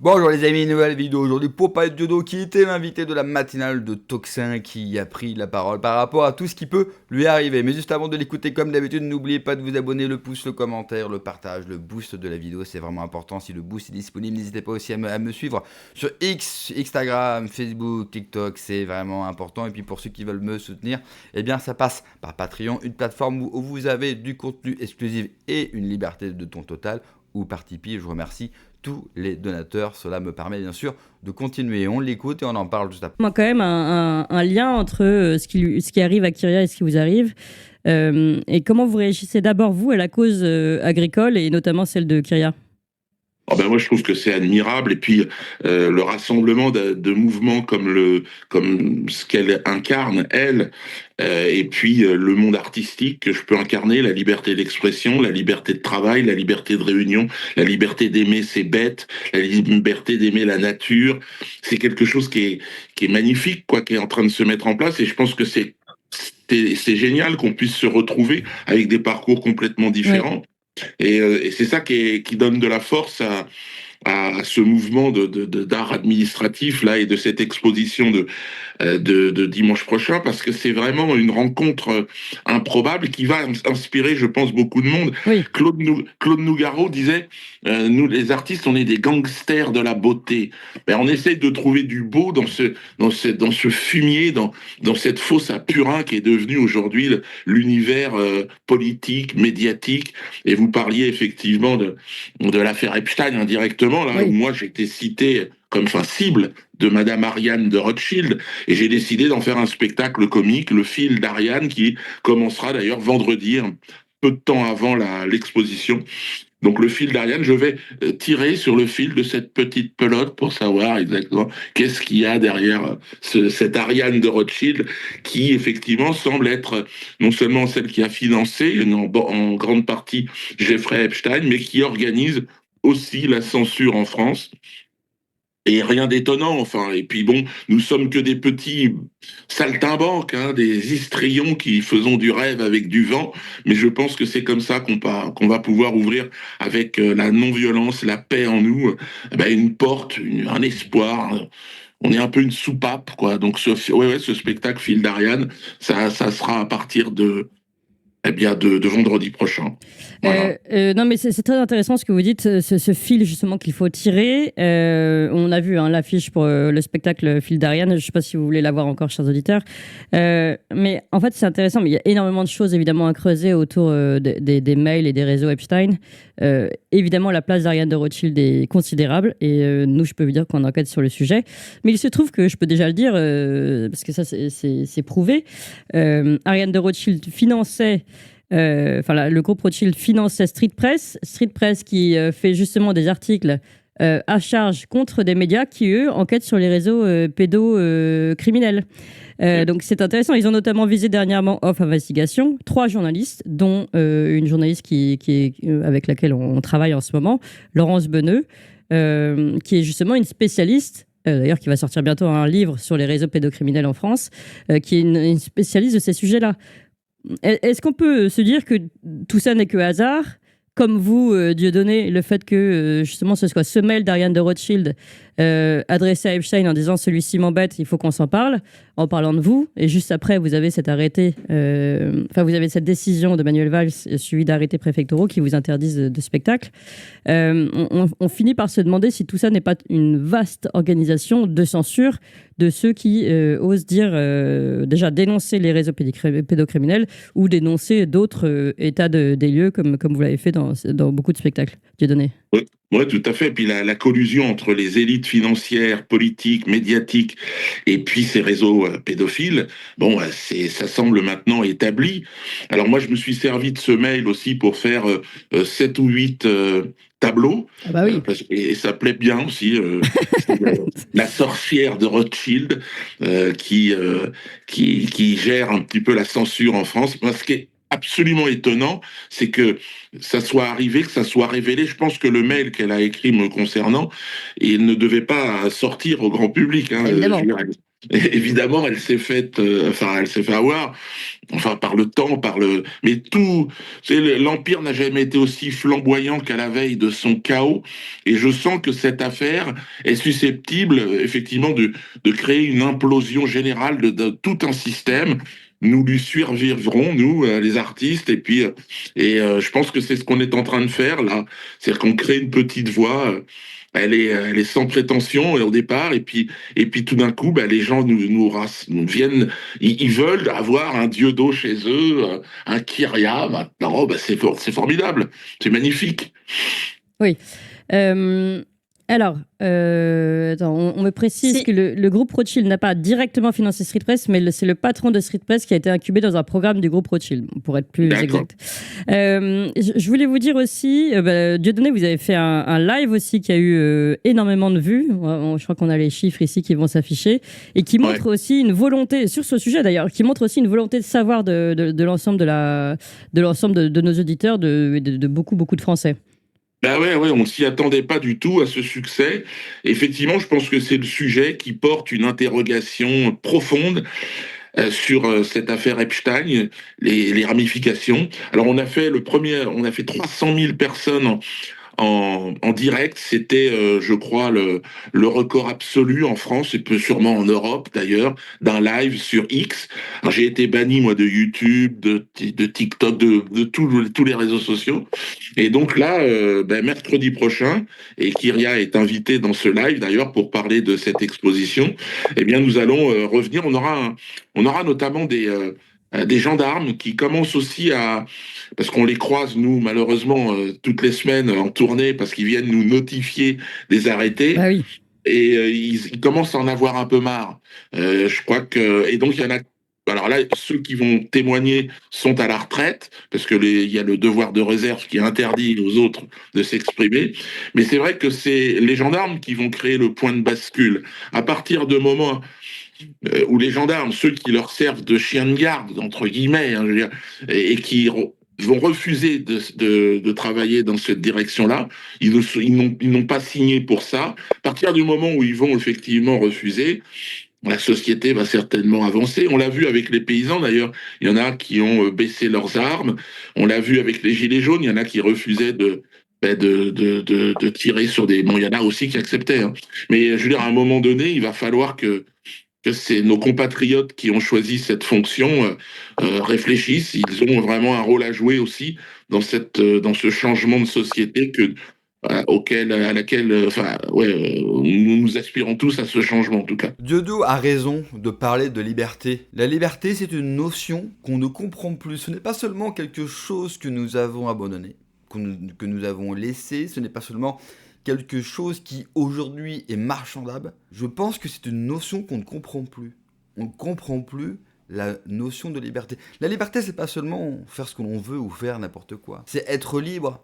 Bonjour les amis, nouvelle vidéo aujourd'hui pour parler de Diodo qui était l'invité de la matinale de Toxin qui a pris la parole par rapport à tout ce qui peut lui arriver. Mais juste avant de l'écouter comme d'habitude, n'oubliez pas de vous abonner, le pouce, le commentaire, le partage, le boost de la vidéo, c'est vraiment important. Si le boost est disponible, n'hésitez pas aussi à me suivre sur Instagram, Facebook, TikTok, c'est vraiment important. Et puis pour ceux qui veulent me soutenir, eh bien ça passe par Patreon, une plateforme où vous avez du contenu exclusif et une liberté de ton total, ou par Tipeee. Je vous remercie tous les donateurs. Cela me permet bien sûr de continuer. On l'écoute et on en parle juste après. Il y a quand même un lien entre ce qui arrive à Kyria et ce qui vous arrive. Et comment vous réagissez d'abord, vous, à la cause agricole et notamment celle de Kyria? Moi, je trouve que c'est admirable. Et puis, le rassemblement de mouvements comme ce qu'elle incarne, elle, et puis le monde artistique que je peux incarner, la liberté d'expression, la liberté de travail, la liberté de réunion, la liberté d'aimer ses bêtes, la liberté d'aimer la nature. C'est quelque chose qui est magnifique, quoi, qui est en train de se mettre en place. Et je pense que c'est génial qu'on puisse se retrouver avec des parcours complètement Oui. différents. Et c'est ça qui donne de la force à ce mouvement d'art administratif là et de cette exposition de dimanche prochain, parce que c'est vraiment une rencontre improbable qui va inspirer, je pense, beaucoup de monde. Oui. Claude Nougaro disait nous les artistes, on est des gangsters de la beauté. On essaye de trouver du beau dans ce fumier, dans cette fosse à purin qui est devenue aujourd'hui l'univers politique, médiatique. Et vous parliez effectivement de l'affaire Epstein indirectement, là, Oui. où moi j'ai été cité comme cible de Madame Ariane de Rothschild, et j'ai décidé d'en faire un spectacle comique, Le fil d'Ariane, qui commencera d'ailleurs vendredi, un peu de temps avant l'exposition. Donc le fil d'Ariane, je vais tirer sur le fil de cette petite pelote pour savoir exactement qu'est-ce qu'il y a derrière cette Ariane de Rothschild, qui effectivement semble être non seulement celle qui a financé en grande partie Jeffrey Epstein, mais qui organise aussi la censure en France. Et rien d'étonnant, enfin. Et puis bon, nous sommes que des petits saltimbanques, hein, des histrions qui faisons du rêve avec du vent. Mais je pense que c'est comme ça qu'on va pouvoir ouvrir avec la non-violence, la paix en nous, une porte, un espoir. On est un peu une soupape, quoi. Donc ce spectacle Fil d'Ariane, ça sera à partir de vendredi prochain. Voilà. Non, mais c'est très intéressant ce que vous dites, ce fil justement qu'il faut tirer. On a vu l'affiche pour le spectacle Fil d'Ariane. Je ne sais pas si vous voulez la voir encore, chers auditeurs. Mais en fait, c'est intéressant. Mais il y a énormément de choses évidemment à creuser autour des mails et des réseaux Epstein. Évidemment, la place d'Ariane de Rothschild est considérable. Et nous, je peux vous dire qu'on enquête sur le sujet. Mais il se trouve que je peux déjà le dire, parce que ça, c'est prouvé. Ariane de Rothschild finançait. Le groupe Rothschild finançait Street Press qui fait justement des articles à charge contre des médias qui, eux, enquêtent sur les réseaux pédocriminels. Donc c'est intéressant. Ils ont notamment visé dernièrement Off Investigation 3 journalistes, dont une journaliste avec laquelle on travaille en ce moment, Laurence Beneux, qui est justement une spécialiste. D'ailleurs, qui va sortir bientôt un livre sur les réseaux pédocriminels en France, qui est une spécialiste de ces sujets-là. Est-ce qu'on peut se dire que tout ça n'est que hasard? Comme vous, Dieudonné, le fait que justement ce soit ce mail d'Ariane de Rothschild adressé à Epstein en disant celui-ci m'embête, il faut qu'on s'en parle, en parlant de vous. Et juste après, vous avez cet arrêté, vous avez cette décision de Manuel Valls suivie d'arrêtés préfectoraux qui vous interdisent de spectacle. On finit par se demander si tout ça n'est pas une vaste organisation de censure de ceux qui osent dire, déjà dénoncer les réseaux pédocriminels ou dénoncer d'autres états des lieux comme vous l'avez fait dans beaucoup de spectacles. Dieudonné. Oui, tout à fait. Et puis la collusion entre les élites financières, politiques, médiatiques, et puis ces réseaux pédophiles, ça semble maintenant établi. Alors moi, je me suis servi de ce mail aussi pour faire 7 ou 8 tableaux. Ah bah oui. Et ça plaît bien aussi. La sorcière de Rothschild qui gère un petit peu la censure en France. Ce qui est absolument étonnant, c'est que ça soit arrivé, que ça soit révélé. Je pense que le mail qu'elle a écrit me concernant, il ne devait pas sortir au grand public. Hein. Je Évidemment. veux dire, évidemment, elle s'est fait avoir, enfin par le temps, mais tout, l'empire n'a jamais été aussi flamboyant qu'à la veille de son chaos. Et je sens que cette affaire est susceptible, effectivement, de créer une implosion générale de tout un système. Nous lui survivrons, nous, les artistes, je pense que c'est ce qu'on est en train de faire là, c'est-à-dire qu'on crée une petite voix. Elle est sans prétention au départ, et puis tout d'un coup, les gens nous viennent, ils veulent avoir un dieu d'eau chez eux, un Kyria. Maintenant, c'est formidable, c'est magnifique. Oui. Alors, attends, on me précise que le groupe Rothschild n'a pas directement financé Street Press, mais c'est le patron de Street Press qui a été incubé dans un programme du groupe Rothschild, pour être plus exact. Je voulais vous dire aussi, Dieudonné, vous avez fait un live aussi qui a eu énormément de vues. Je crois qu'on a les chiffres ici qui vont s'afficher et qui montre aussi une volonté, sur ce sujet d'ailleurs, qui montre aussi une volonté de savoir de l'ensemble de nos auditeurs, de beaucoup de Français. Ouais, on ne s'y attendait pas du tout à ce succès. Effectivement, je pense que c'est le sujet qui porte une interrogation profonde sur cette affaire Epstein, les ramifications. Alors, on a fait 300 000 personnes en direct. C'était, je crois, le record absolu en France, et peut sûrement en Europe d'ailleurs, d'un live sur X. Alors, j'ai été banni, moi, de YouTube, de TikTok, de tous les réseaux sociaux. Et donc là, mercredi prochain, et Kyria est invité dans ce live d'ailleurs pour parler de cette exposition, eh bien, nous allons revenir. On aura notamment des gendarmes qui commencent aussi parce qu'on les croise, nous, malheureusement, toutes les semaines en tournée, parce qu'ils viennent nous notifier des arrêtés. Ah oui. Et ils commencent à en avoir un peu marre. Je crois que... Et donc, il y en a... Alors là, ceux qui vont témoigner sont à la retraite, parce que il y a le devoir de réserve qui interdit aux autres de s'exprimer. Mais c'est vrai que c'est les gendarmes qui vont créer le point de bascule. À partir de moments où les gendarmes, ceux qui leur servent de chiens de garde, entre guillemets, hein, je veux dire, et qui vont refuser de travailler dans cette direction-là, ils n'ont pas signé pour ça. À partir du moment où ils vont effectivement refuser, la société va certainement avancer. On l'a vu avec les paysans d'ailleurs. Il y en a qui ont baissé leurs armes. On l'a vu avec les gilets jaunes. Il y en a qui refusaient de tirer sur des... Bon, il y en a aussi qui acceptaient. Hein. Mais je veux dire, à un moment donné, il va falloir que c'est nos compatriotes qui ont choisi cette fonction réfléchissent. Ils ont vraiment un rôle à jouer aussi dans ce changement de société nous aspirons tous à ce changement en tout cas. Diodo a raison de parler de liberté. La liberté, c'est une notion qu'on ne comprend plus. Ce n'est pas seulement quelque chose que nous avons abandonné, que nous avons laissé. Ce n'est pas seulement quelque chose qui aujourd'hui est marchandable. Je pense que c'est une notion qu'on ne comprend plus. On ne comprend plus la notion de liberté. La liberté, c'est pas seulement faire ce que l'on veut ou faire n'importe quoi. C'est être libre.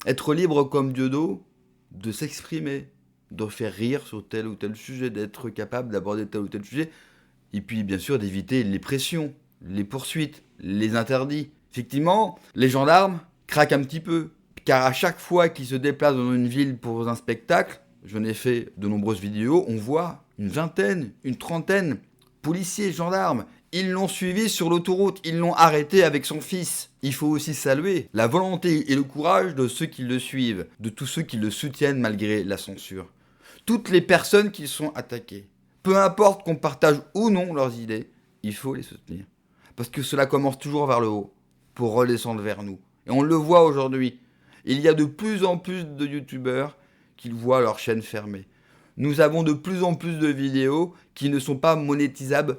Être libre comme Diodo, de s'exprimer, de faire rire sur tel ou tel sujet, d'être capable d'aborder tel ou tel sujet, et puis bien sûr d'éviter les pressions, les poursuites, les interdits. Effectivement, les gendarmes craquent un petit peu, car à chaque fois qu'ils se déplacent dans une ville pour un spectacle, j'en ai fait de nombreuses vidéos, on voit une vingtaine, une trentaine, policiers, gendarmes. Ils l'ont suivi sur l'autoroute, ils l'ont arrêté avec son fils. Il faut aussi saluer la volonté et le courage de ceux qui le suivent, de tous ceux qui le soutiennent malgré la censure. Toutes les personnes qui sont attaquées, peu importe qu'on partage ou non leurs idées, il faut les soutenir. Parce que cela commence toujours vers le haut, pour redescendre vers nous. Et on le voit aujourd'hui. Il y a de plus en plus de youtubeurs qui voient leur chaîne fermée. Nous avons de plus en plus de vidéos qui ne sont pas monétisables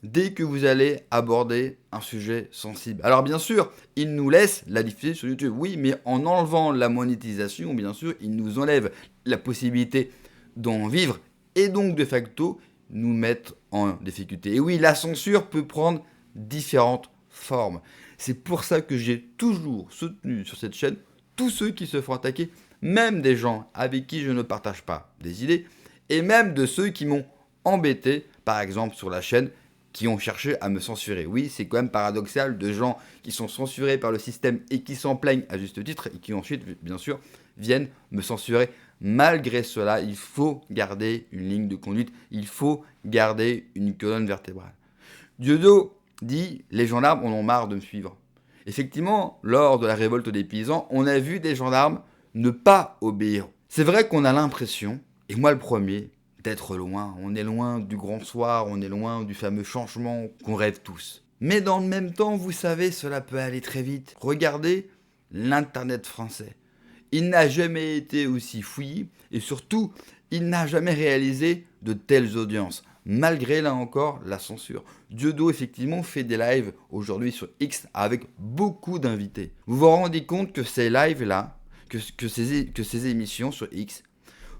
dès que vous allez aborder un sujet sensible. Alors bien sûr, ils nous laissent la diffuser sur YouTube, oui, mais en enlevant la monétisation, bien sûr, ils nous enlèvent la possibilité d'en vivre et donc de facto nous mettre en difficulté. Et oui, la censure peut prendre différentes formes. C'est pour ça que j'ai toujours soutenu sur cette chaîne tous ceux qui se font attaquer, même des gens avec qui je ne partage pas des idées, et même de ceux qui m'ont embêté, par exemple sur la chaîne qui ont cherché à me censurer. Oui, c'est quand même paradoxal de gens qui sont censurés par le système et qui s'en plaignent à juste titre et qui ensuite, bien sûr, viennent me censurer. Malgré cela, il faut garder une ligne de conduite, il faut garder une colonne vertébrale. Dieudo dit « Les gendarmes en ont marre de me suivre ». Effectivement, lors de la révolte des paysans, on a vu des gendarmes ne pas obéir. C'est vrai qu'on a l'impression, et moi le premier, d'être loin. On est loin du grand soir, on est loin du fameux changement qu'on rêve tous. Mais dans le même temps, vous savez, cela peut aller très vite. Regardez l'Internet français. Il n'a jamais été aussi fouillis et surtout, il n'a jamais réalisé de telles audiences, malgré là encore la censure. Dieudo effectivement fait des lives aujourd'hui sur X avec beaucoup d'invités. Vous vous rendez compte que ces lives-là, que ces émissions sur X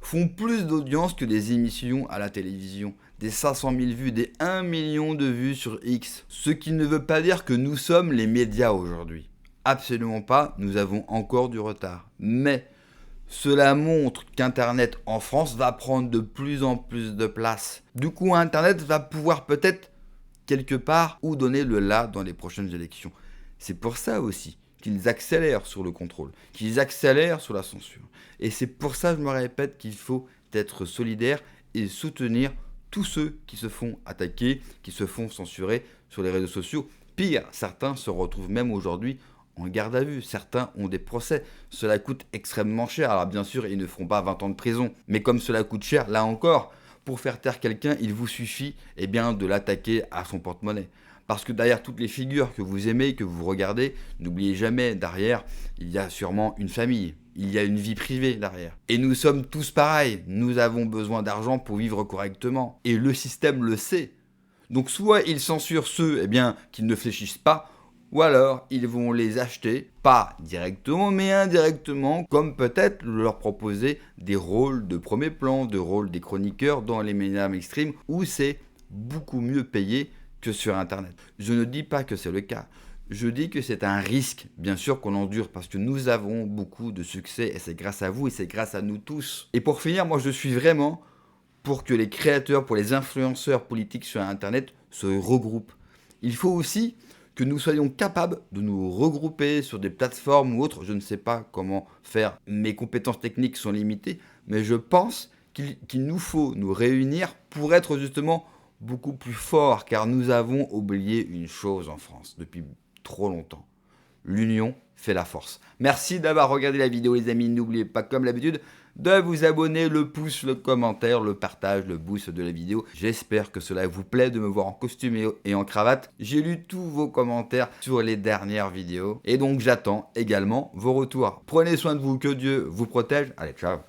font plus d'audience que des émissions à la télévision. Des 500 000 vues, des 1 million de vues sur X. Ce qui ne veut pas dire que nous sommes les médias aujourd'hui. Absolument pas, nous avons encore du retard. Mais cela montre qu'Internet en France va prendre de plus en plus de place. Du coup, Internet va pouvoir peut-être quelque part où donner le là dans les prochaines élections. C'est pour ça aussi qu'ils accélèrent sur le contrôle, qu'ils accélèrent sur la censure. Et c'est pour ça, je me répète, qu'il faut être solidaire et soutenir tous ceux qui se font attaquer, qui se font censurer sur les réseaux sociaux. Pire, certains se retrouvent même aujourd'hui en garde à vue. Certains ont des procès. Cela coûte extrêmement cher. Alors bien sûr, ils ne feront pas 20 ans de prison. Mais comme cela coûte cher, là encore, pour faire taire quelqu'un, il vous suffit de l'attaquer à son porte-monnaie. Parce que derrière toutes les figures que vous aimez, que vous regardez, n'oubliez jamais, derrière, il y a sûrement une famille. Il y a une vie privée derrière. Et nous sommes tous pareils. Nous avons besoin d'argent pour vivre correctement. Et le système le sait. Donc soit il censure ceux qui ne fléchissent pas, ou alors ils vont les acheter, pas directement, mais indirectement, comme peut-être leur proposer des rôles de premier plan, de rôles des chroniqueurs dans les médias mainstream, où c'est beaucoup mieux payé que sur Internet. Je ne dis pas que c'est le cas. Je dis que c'est un risque, bien sûr, qu'on endure, parce que nous avons beaucoup de succès, et c'est grâce à vous, et c'est grâce à nous tous. Et pour finir, moi je suis vraiment pour que les créateurs, pour les influenceurs politiques sur Internet se regroupent. Il faut aussi que nous soyons capables de nous regrouper sur des plateformes ou autres. Je ne sais pas comment faire, mes compétences techniques sont limitées, mais je pense qu'il nous faut nous réunir pour être justement beaucoup plus forts, car nous avons oublié une chose en France depuis trop longtemps. L'union fait la force. Merci d'avoir regardé la vidéo les amis, n'oubliez pas comme d'habitude de vous abonner, le pouce, le commentaire, le partage, le boost de la vidéo. J'espère que cela vous plaît de me voir en costume et en cravate. J'ai lu tous vos commentaires sur les dernières vidéos et donc j'attends également vos retours. Prenez soin de vous, que Dieu vous protège. Allez, ciao.